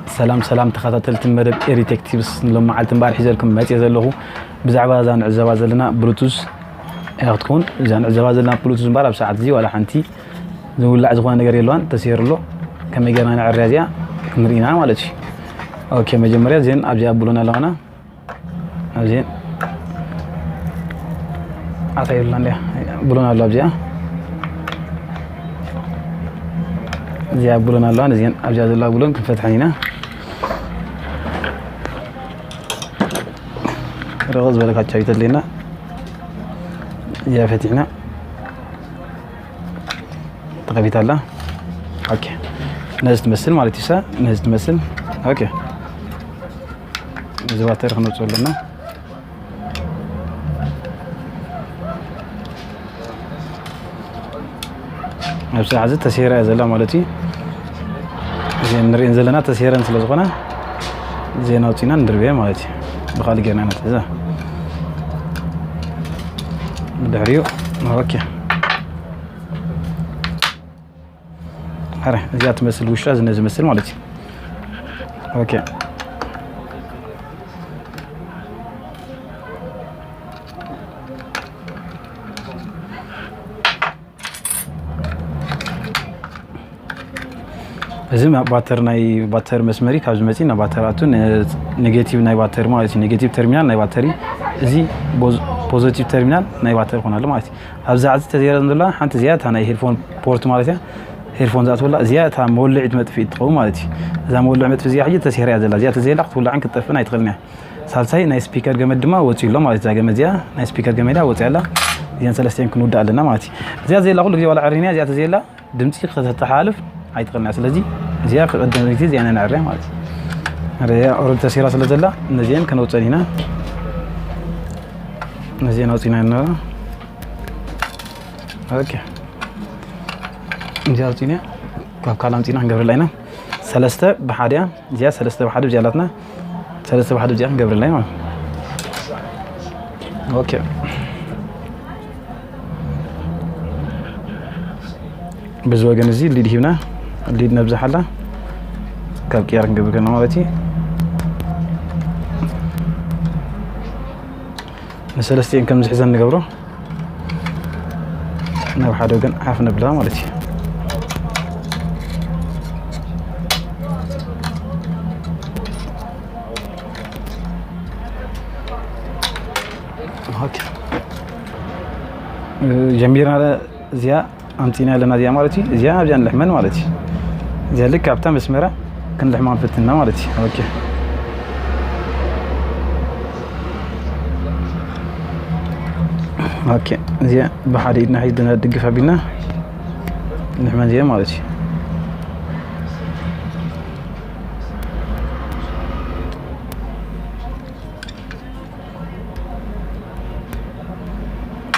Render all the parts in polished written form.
سلام تخاطلت مدب إيريتك تيبس لما عالت مبارح يزلكم ما تيزلهو بزعبا زان عزبا زلنا بلوتوث ياخذكون زان عزبا زلنا بلوتوث مبارح بساعة زي ولا حنتي زول عزقنا نجار يلوان تسير له كم يجينا نعرّيزيا نرينا مالتش أوكي مجمريا زين أبجي أبلونا لهنا زين أطيب لنا بلونا الله أبجي زي أبلونا لهنا زين أبجي الله بلون كم فتحينا رغز بالك هتشايت لنا يا فتحنا تقبيت الله اوكي نزت تمثل مالتي سا نزت تمثل اوكي زواتر خنوص لنا نفس عزت تسيره زلا مالتي زين نري نزلنا تسيرن سلازخنا زين اوتينا ندربيه مالتي بخالي جينا نتزا دحريو اوكي هره زي تمثل وش لازم نمثل مالتي اوكي زعما باتر مسمري كابز متينا باتراتون نيجاتيف ناي باتر مالتي نيجاتيف تيرمينال ناي باتري زي بوزيتيف تيرمينال ناي باتر خونال مالتي ابزا عز تزيرا ندلا حنت زيات انا هيرفون بورت مالتي هيرفون ذات ولا زيات مولع مدفي تقو مالتي اذا مولع مدفي زي حاجه تسير يا زلا زيات زي لقت ولا عنك طفنا يتغلنا سالساي ناي سبيكر جمدما وتيلو مالتي جمديا ناي سبيكر جمدا وتعلا زين ثلاثين كنود علينا مالتي زي لا كل ولا عرينيا زيات زي لا دمتي تتحالف አይጥቅና ስለዚህ እዚያ ቀደም ጊዜ ዚያና ናሪያ ማለት አሪያ ኦሮንታ ሲራ ስለዘላ እነዚህን ከነውጸኒና እነዚህን አውጪናና ኦኬ እዚያ አውጪና ካካላምጪና ገብረ ላይና ሰለስተ በሐዲያ እዚያ ሰለስተ በሐድ ጃላትና ሰለስተ በሐድ ጃን ገብረ ላይ ማለት ኦኬ ብዙ ወገን እዚህ ሊድ ሂብና ሊድ ነብዛሐላ ካብ ቂያር እንገብከና ማለቲ ነሰለስቲን ከም ዝሕዘን ንገብሮ ናብ ሓደ ወገን ሓፍ ነብላ ማለቲ ኦኬ ጀሚራ እዚያ أنتينا لنا زي مالتي زي أبجان لحمان مالتي زي لك كابتن مسمرة كن لحمان فتنا مالتي أوكي أوكي زي بحري إدنا حيدنا الدقفة بينا لحمان زي مالتي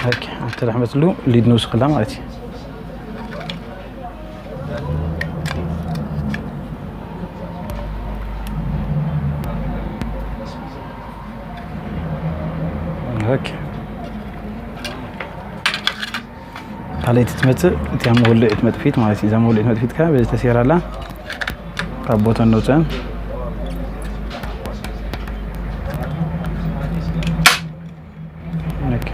أوكي أنت رحمة له اللي دنوس خلا مالتي هيك على تتمت تيام ولع تمت فيت مالتي اذا مولع تمت فيت كا بتسير على قبوتن نوتن هيك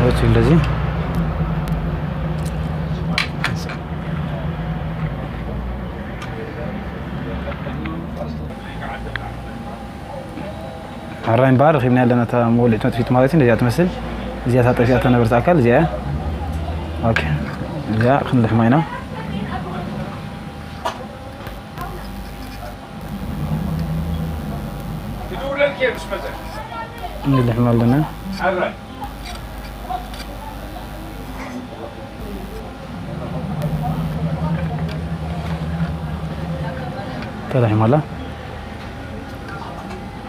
نوتي الذي عراين بار خيبنا لنا تا مولع تمت فيت مالتي زي تمثل زي تطفيها تنبرت اكل زي اوكي زي خن لحماينا تدور لك كيف اسمه اللي حمل لنا عراين طلع مالا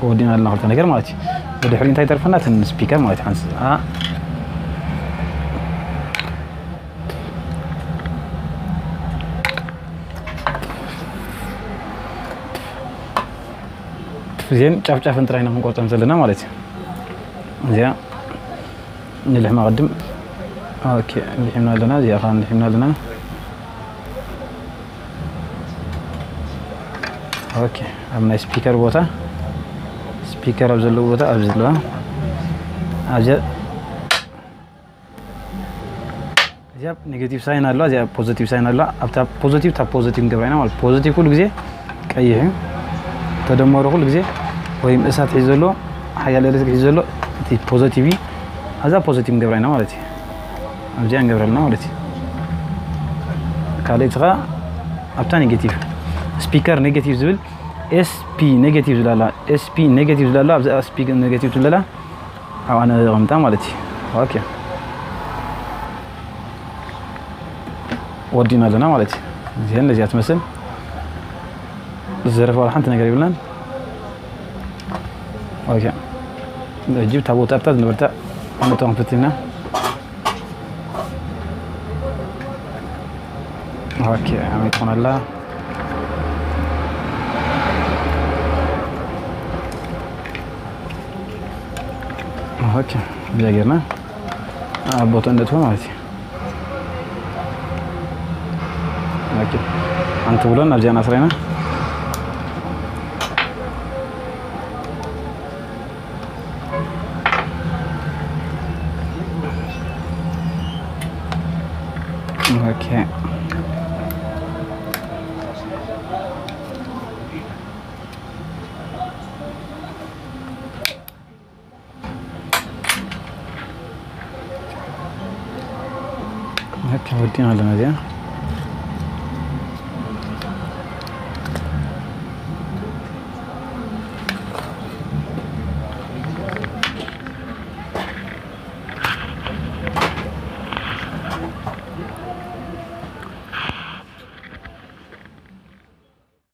ودينا لنا قلت نجر مالتي بدي حرين تاي ترفنا تن سبيكر مالتي حنس زين شاف انتراينا من قوتهم زلنا مالتي زين اللي ما قدم اوكي اللي حمنا لنا زي اخوان اللي حمنا لنا ኦኬ አምና ስፒከር ቦታ ስፒከር አብዘለው ቦታ አብዘለው አጀ እዚያ ኔጌቲቭ ሳይን አለው እዚያ ፖዚቲቭ ሳይን አለው አብታ ፖዚቲቭ ታ ፖዚቲቭ ገብራይና ማለት ፖዚቲቭ ሁሉ ጊዜ ቀይህ ተደመሩ ሁሉ ጊዜ ወይም እሳት ይዘሎ ሀያል ኤሌክትሪክ ይዘሎ እቲ ፖዚቲቭ አዛ ፖዚቲቭ ገብራይና ማለት አብዚያ እንገብራልና ማለት ካለትራ አብታ ኔጌቲቭ ስፒከር ኔጌቲቭ ዝብል ኤስፒ ኔጌቲቭ ዝላላ ኤስፒ ኔጌቲቭ ዝላላ አብዛ ኤስፒ ኔጌቲቭ ዝላላ አዋና ረምታ ማለት ኦኬ ወዲናለና ማለት እዚህ እንደዚህ አትመስል ዘርፍ ወላ አንተ ነገር ይብላን ኦኬ ለጅብ ታቦታታ ንበርታ አንተን ፍትና ኦኬ አሚኮናላ ኦኬ ቢያገርና አቦታ እንደተሆነ ማለት ኦኬ አንተ ብሎና አብዚያና ስራይና ኦኬ ودينا لنا